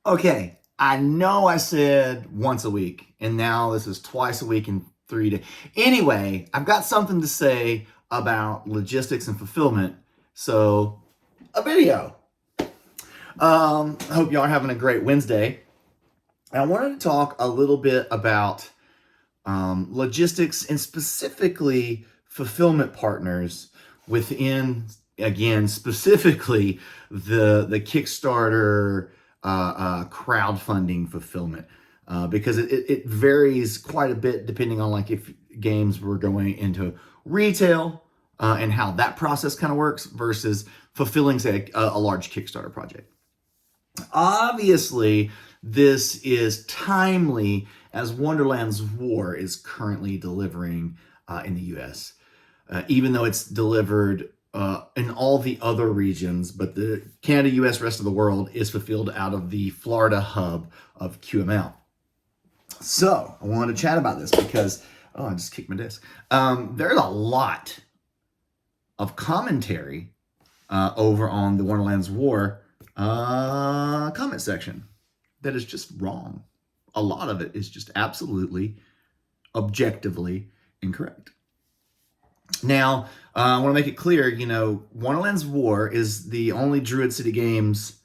Okay, I know I said once a week, and now this is twice a week in 3 days. Anyway, I've got something to say about logistics and fulfillment. So, a video. I hope y'all are having a great Wednesday. I wanted to talk a little bit about logistics and specifically fulfillment partners within, again, specifically the Kickstarter crowdfunding fulfillment, because it varies quite a bit depending on like if games were going into retail, and how that process kind of works versus fulfilling, say, a large Kickstarter project. Obviously, this is timely as Wonderland's War is currently delivering in the US, even though it's delivered in all the other regions, but the Canada, US, rest of the world is fulfilled out of the Florida hub of QML. So I wanted to chat about this because, oh, I just kicked my disc. There's a lot of commentary over on the Wonderland's War comment section that is just wrong. A lot of it is just absolutely, objectively incorrect. Now, I want to make it clear, Wonderland's War is the only Druid City Games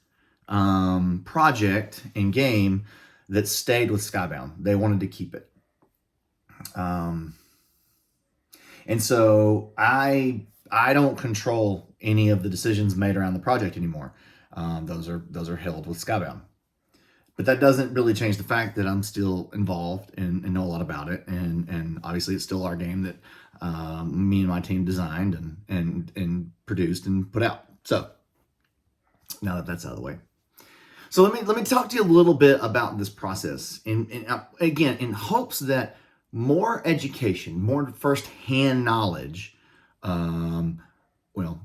project and game that stayed with Skybound. They wanted to keep it. And so I don't control any of the decisions made around the project anymore. Those are held with Skybound. But that doesn't really change the fact that I'm still involved and know a lot about it. And obviously it's still our game that me and my team designed and produced and put out. So now that that's out of the way. So let me talk to you a little bit about this process. And again, in hopes that more education, more firsthand knowledge,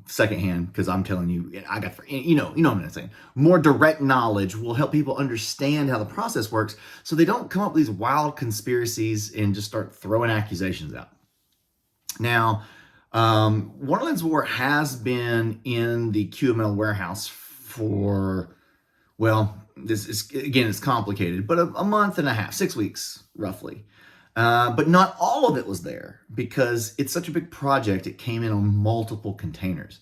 secondhand, because I'm telling you, I got, what I'm saying. More direct knowledge will help people understand how the process works, so they don't come up with these wild conspiracies and just start throwing accusations out. Now, Wonderland's War has been in the QML warehouse for, this is, again, it's complicated, but a month and a half, 6 weeks roughly. But not all of it was there because it's such a big project. It came in on multiple containers.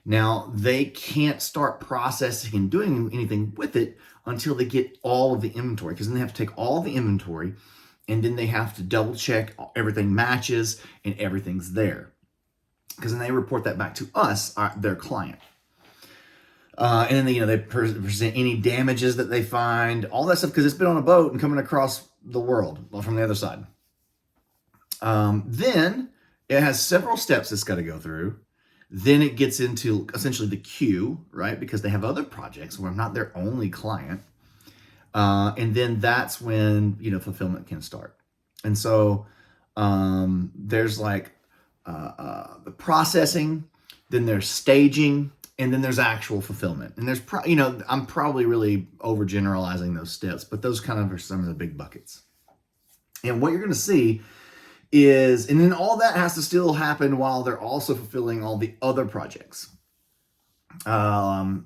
Now, they can't start processing and doing anything with it until they get all of the inventory, because then they have to take all the inventory and then they have to double check everything matches and everything's there. Because then they report that back to us, their client. And then they present any damages that they find, all that stuff, because it's been on a boat and coming across the world from the other side. Then it has several steps it's got to go through. Then it gets into essentially the queue, right? Because they have other projects where I'm not their only client. And then that's when, fulfillment can start. And so there's like the processing, then there's staging, and then there's actual fulfillment. And there's, I'm probably really overgeneralizing those steps, but those kind of are some of the big buckets. And what you're going to see is, and then all that has to still happen while they're also fulfilling all the other projects. So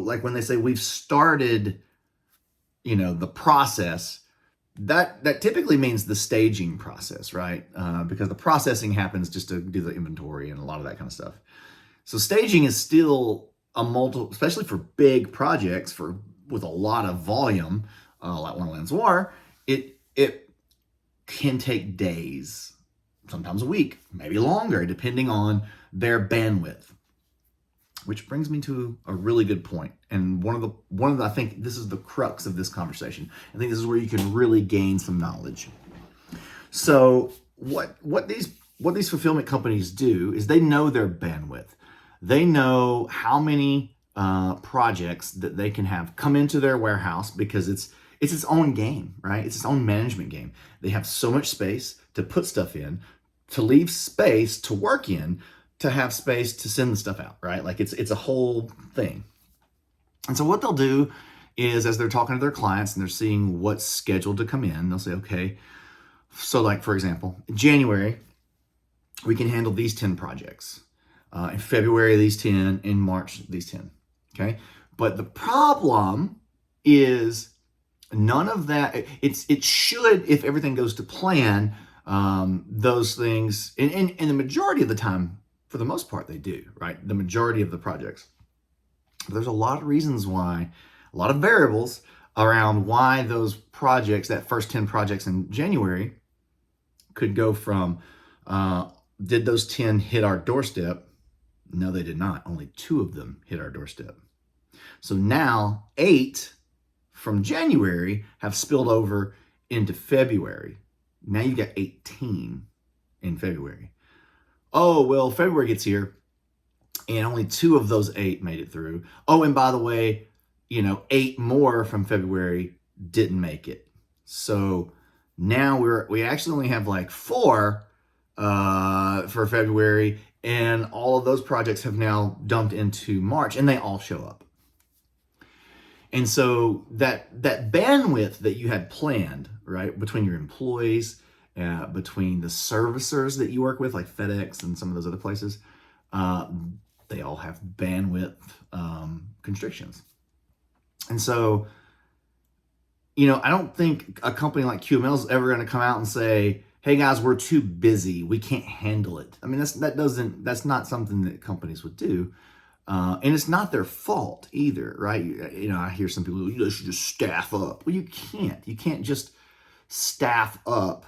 like when they say we've started, the process, that typically means the staging process, right? Because the processing happens just to do the inventory and a lot of that kind of stuff. So staging is still especially for big projects with a lot of volume, like Wonderland's War, it can take days, sometimes a week, maybe longer, depending on their bandwidth. Which brings me to a really good point, and one of the I think this is the crux of this conversation. I think this is where you can really gain some knowledge. So what these fulfillment companies do is they know their bandwidth. They know how many projects that they can have come into their warehouse, because it's its own game, right? It's its own management game. They have so much space to put stuff in, to leave space to work in, to have space to send the stuff out, right? Like it's a whole thing. And so what they'll do is, as they're talking to their clients and they're seeing what's scheduled to come in, they'll say, okay, so like, for example, in January, we can handle these 10 projects. In February, these 10, in March, these 10, okay? But the problem is none of that. It should, if everything goes to plan, those things, and the majority of the time, for the most part, they do, right? The majority of the projects. But there's a lot of reasons why, a lot of variables around why those projects, that first 10 projects in January, could go from, did those 10 hit our doorstep? No, they did not. Only 2 of them hit our doorstep. So now 8 from January have spilled over into February. Now you got 18 in February. Oh, well, February gets here and only 2 of those 8 made it through. Oh, and by the way, 8 more from February didn't make it. So now we actually only have like 4 for February, and all of those projects have now dumped into March, and they all show up. And so that bandwidth that you had planned, right, between your employees, between the servicers that you work with, like FedEx and some of those other places, they all have bandwidth constrictions. And so, I don't think a company like QML is ever going to come out and say, hey guys, we're too busy, we can't handle it. I mean, that's not something that companies would do. And it's not their fault either, right? I hear some people, you should just staff up. Well, you can't just staff up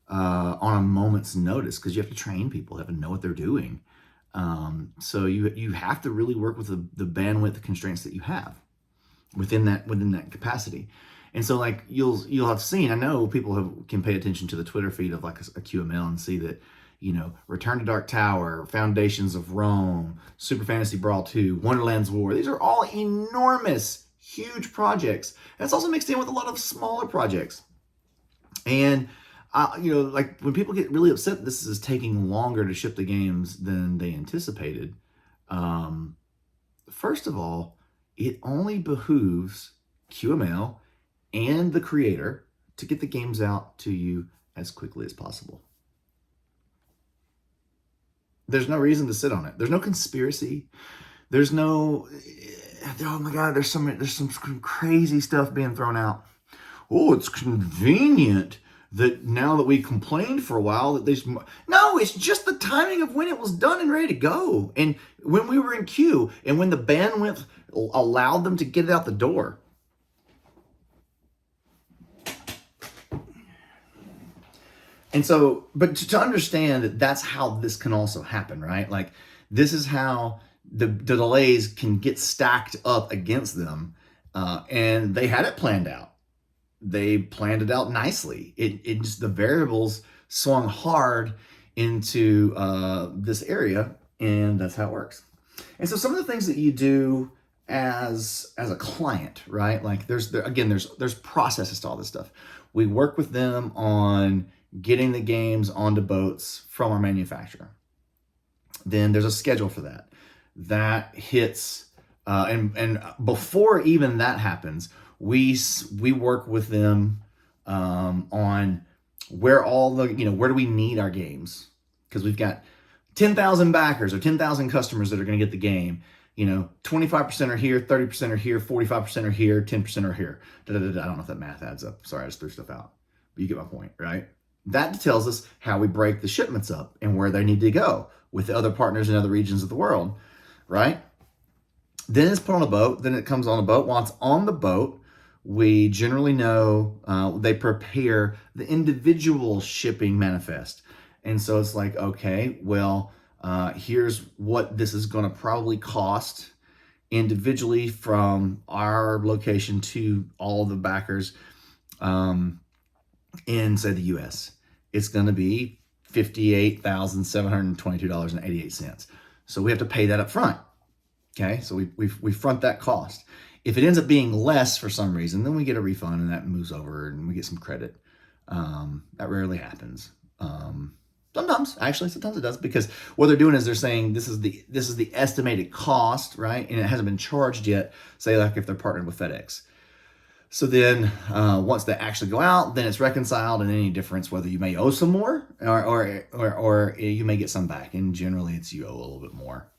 on a moment's notice, because you have to train people, you have to know what they're doing. So you have to really work with the bandwidth constraints that you have within that capacity. And so, like, you'll have seen, I know people can pay attention to the Twitter feed of like a QML and see that, Return to Dark Tower, Foundations of Rome, Super Fantasy Brawl 2, Wonderland's War. These are all enormous, huge projects. That's also mixed in with a lot of smaller projects. And, like when people get really upset, this is taking longer to ship the games than they anticipated. First of all, it only behooves QML and the creator to get the games out to you as quickly as possible. There's no reason to sit on it. There's no conspiracy. There's no, oh my God, there's some crazy stuff being thrown out. Oh, it's convenient that now that we complained for a while that no, it's just the timing of when it was done and ready to go. And when we were in queue and when the bandwidth allowed them to get it out the door. And so, but to understand that that's how this can also happen, right? Like, this is how the delays can get stacked up against them. And they had it planned out. They planned it out nicely. It just, the variables swung hard into this area, and that's how it works. And so some of the things that you do as a client, right? Like there's processes to all this stuff. We work with them on getting the games onto boats from our manufacturer. Then there's a schedule for that. That hits, and before even that happens, we work with them on where all the, where do we need our games? Because we've got 10,000 backers or 10,000 customers that are going to get the game. 25% are here, 30% are here, 45% are here, 10% are here. I don't know if that math adds up. Sorry, I just threw stuff out. But you get my point, right? That tells us how we break the shipments up and where they need to go with the other partners in other regions of the world, right? Then it's put on a boat. Then it comes on a boat. While it's on the boat, we generally know they prepare the individual shipping manifest. And so it's like, okay, well, here's what this is going to probably cost individually from our location to all of the backers in, say, the U.S. It's going to be $58,722.88. So we have to pay that up front. Okay, so we front that cost. If it ends up being less for some reason, then we get a refund and that moves over and we get some credit. That rarely happens. Sometimes it does, because what they're doing is they're saying this is the estimated cost, right? And it hasn't been charged yet. Say like if they're partnered with FedEx. So then once they actually go out, then it's reconciled, and any difference, whether you may owe some more or you may get some back. And generally it's you owe a little bit more.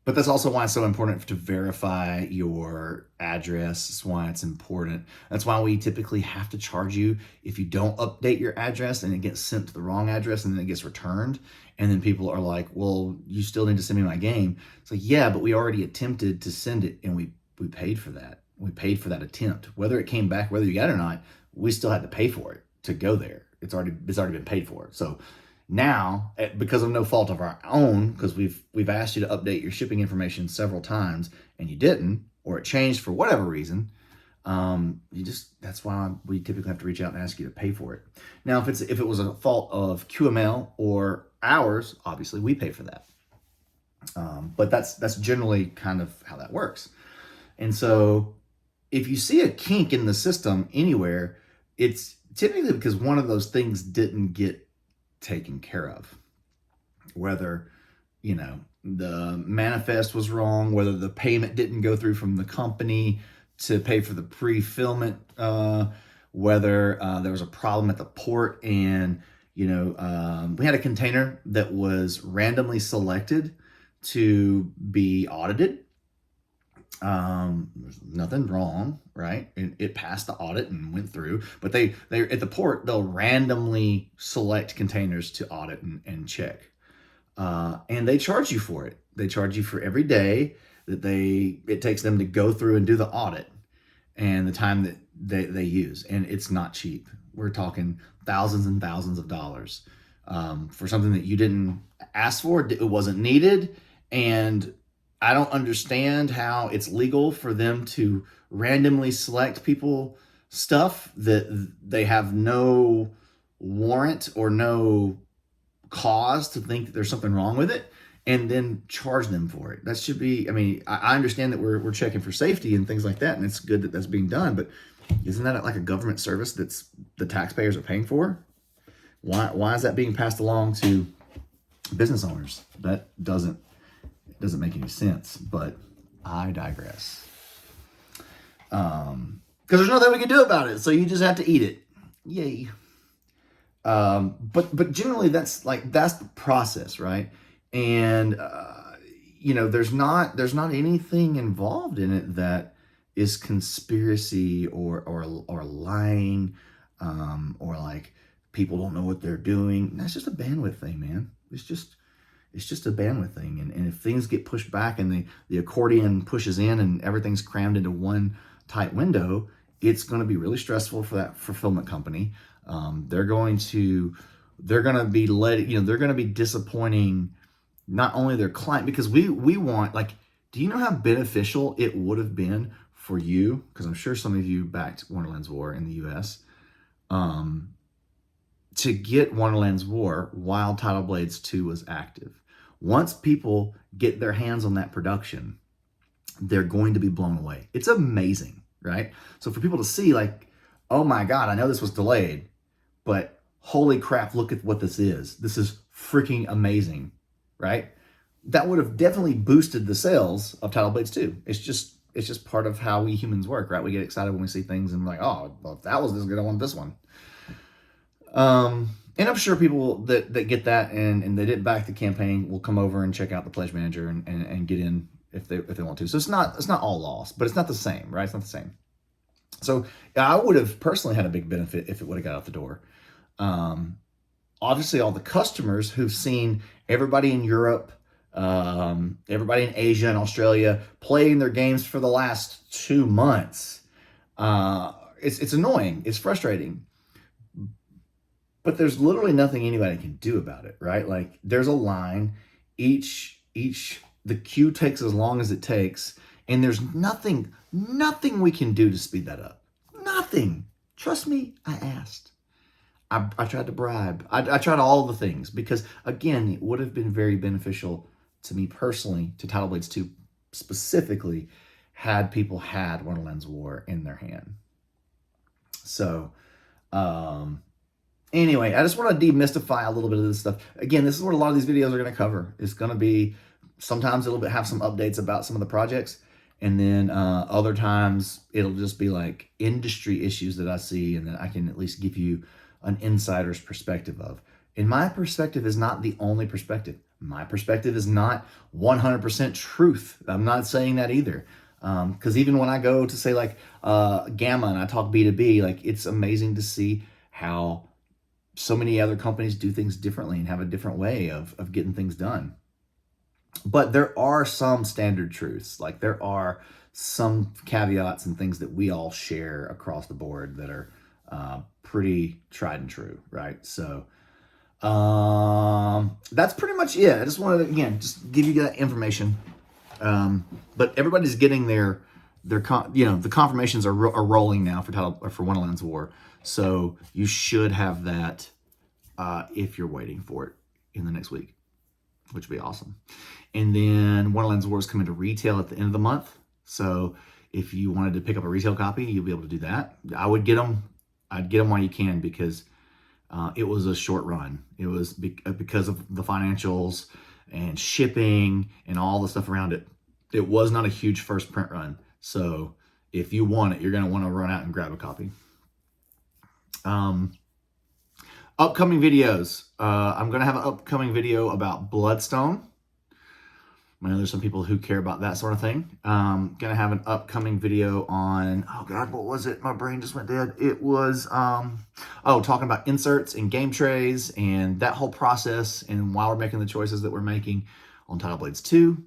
But that's also why it's so important to verify your address. That's why it's important. That's why we typically have to charge you if you don't update your address and it gets sent to the wrong address and then it gets returned. And then people are like, well, you still need to send me my game. It's like, yeah, but we already attempted to send it and we paid for that. We paid for that attempt. Whether it came back, whether you got it or not, we still had to pay for it to go there. It's already been paid for. So now, because of no fault of our own, because we've asked you to update your shipping information several times and you didn't, or it changed for whatever reason, that's why we typically have to reach out and ask you to pay for it. Now, if it was a fault of QML or ours, obviously we pay for that. But that's generally kind of how that works. And so, if you see a kink in the system anywhere, it's typically because one of those things didn't get taken care of. Whether, the manifest was wrong, whether the payment didn't go through from the company to pay for the pre-fulfillment, whether there was a problem at the port and, we had a container that was randomly selected to be audited. There's nothing wrong, right? It passed the audit and went through, but they at the port, they'll randomly select containers to audit and check. And they charge you for it. They charge you for every day that it takes them to go through and do the audit and the time that they use. And it's not cheap. We're talking thousands and thousands of dollars, for something that you didn't ask for. It wasn't needed. And I don't understand how it's legal for them to randomly select people stuff that they have no warrant or no cause to think that there's something wrong with it, and then charge them for it. That should be, I understand that we're checking for safety and things like that, and it's good that that's being done, but isn't that like a government service that's the taxpayers are paying for? Why is that being passed along to business owners? That doesn't make any sense, but I digress. Because there's nothing we can do about it, so you just have to eat it. Yay. But generally that's the process, right? And there's not anything involved in it that is conspiracy or lying, or like people don't know what they're doing. That's just a bandwidth thing, man. It's just a bandwidth thing. And if things get pushed back and the accordion pushes in and everything's crammed into one tight window, it's going to be really stressful for that fulfillment company. They're going to be disappointing not only their client, because we want, do you know how beneficial it would have been for you? Because I'm sure some of you backed Wonderland's War in the US, to get Wonderland's War while Tidal Blades 2 was active. Once people get their hands on that production, they're going to be blown away. It's amazing, right? So for people to see, oh my God, I know this was delayed, but holy crap, look at what this is. This is freaking amazing, right? That would have definitely boosted the sales of Tidal Blades 2. It's just part of how we humans work, right? We get excited when we see things and we're like, oh, well, if that was this good, I want this one. And I'm sure people that get that and they didn't back the campaign will come over and check out the pledge manager and get in if they want to. So it's not all lost, but it's not the same, right? It's not the same. So I would have personally had a big benefit if it would have got out the door. Obviously, all the customers who've seen everybody in Europe, everybody in Asia and Australia playing their games for the last 2 months, it's annoying. It's frustrating. But there's literally nothing anybody can do about it, right? There's a line. The queue takes as long as it takes, and there's nothing we can do to speed that up. Nothing. Trust me, I asked. I tried to bribe. I tried all the things because, again, it would have been very beneficial to me personally, to Tidal Blades 2 specifically, had people had Wonderland's War in their hand. So, anyway, I just want to demystify a little bit of this stuff. Again, this is what a lot of these videos are going to cover. It's going to be, sometimes it'll have some updates about some of the projects, and then other times it'll just be like industry issues that I see and that I can at least give you an insider's perspective of. And my perspective is not the only perspective. My perspective is not 100% truth. I'm not saying that either. Because even when I go to say like Gamma and I talk B2B, like it's amazing to see how so many other companies do things differently and have a different way of getting things done. But there are some standard truths. Like there are some caveats and things that we all share across the board that are pretty tried and true, right? So that's pretty much it. I just wanted to, again, just give you that information. But everybody's getting the confirmations are rolling now for Wonderland's War. So you should have that if you're waiting for it in the next week, which would be awesome. And then Wonderland's War is coming to retail at the end of the month. So if you wanted to pick up a retail copy, you'll be able to do that. I would get them. I'd get them while you can because it was a short run. It was because of the financials and shipping and all the stuff around it. It was not a huge first print run. So if you want it, you're going to want to run out and grab a copy. Upcoming videos. I'm going to have an upcoming video about Bloodstone. I know there's some people who care about that sort of thing. Going to have an upcoming video on, oh God, what was it? My brain just went dead. It was, talking about inserts and game trays and that whole process and why we're making the choices that we're making on Title Blades 2.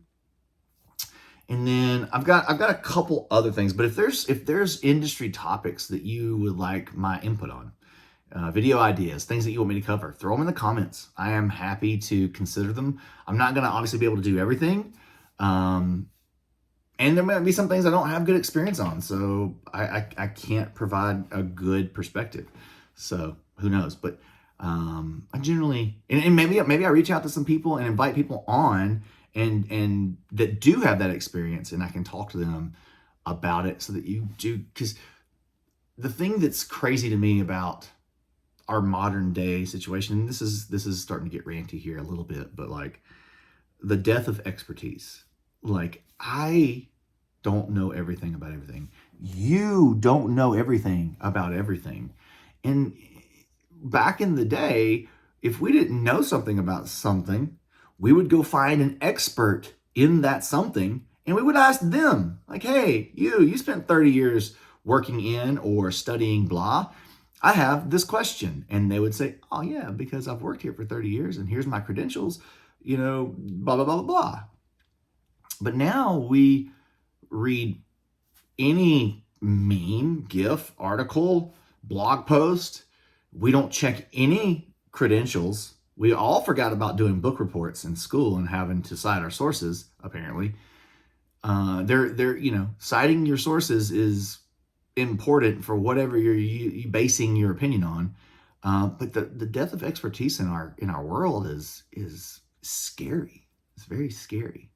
And then I've got a couple other things, but if there's industry topics that you would like my input on, video ideas, things that you want me to cover, throw them in the comments. I am happy to consider them. I'm not going to obviously be able to do everything. And there might be some things I don't have good experience on. So I can't provide a good perspective. So who knows? But I generally, and maybe I reach out to some people and invite people on and that do have that experience and I can talk to them about it so that you do. Because the thing that's crazy to me about our modern day situation, and this is starting to get ranty here a little bit, but like the death of expertise. Like I don't know everything about everything. You don't know everything about everything. And back in the day, if we didn't know something about something, we would go find an expert in that something and we would ask them like, hey, you spent 30 years working in or studying blah. I have this question. And they would say, oh yeah, because I've worked here for 30 years and here's my credentials, blah, blah, blah, blah, blah. But now we read any meme, GIF, article, blog post. We don't check any credentials. We all forgot about doing book reports in school and having to cite our sources, apparently. Citing your sources is important for whatever you're basing your opinion on. But the death of expertise in our world is scary. It's very scary.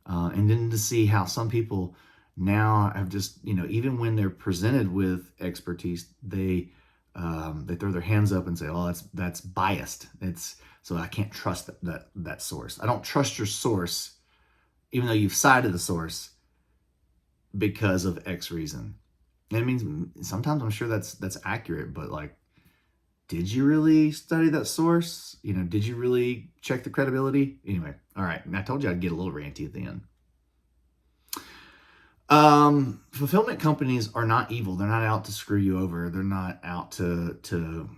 And then to see how some people now have just, even when they're presented with expertise, they throw their hands up and say, oh, that's biased. So I can't trust that source. I don't trust your source, even though you've cited the source because of X reason. That means sometimes I'm sure that's accurate, but like, did you really study that source? Did you really check the credibility? Anyway, all right. And I told you I'd get a little ranty at the end. Fulfillment companies are not evil. They're not out to screw you over. They're not out to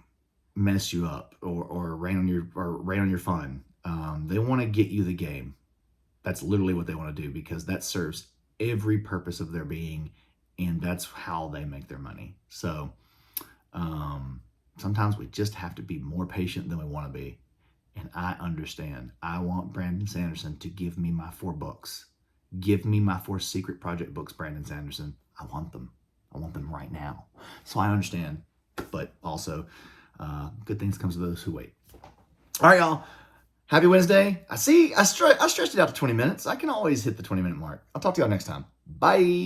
mess you up or rain on your fun. They want to get you the game. That's literally what they want to do because that serves every purpose of their being. And that's how they make their money. So sometimes we just have to be more patient than we want to be. And I understand. I want Brandon Sanderson to give me my 4 books. Give me my 4 secret project books, Brandon Sanderson. I want them. I want them right now. So I understand. But also, good things comes to those who wait. All right, y'all. Happy Wednesday. I stretched it out to 20 minutes. I can always hit the 20-minute mark. I'll talk to y'all next time. Bye.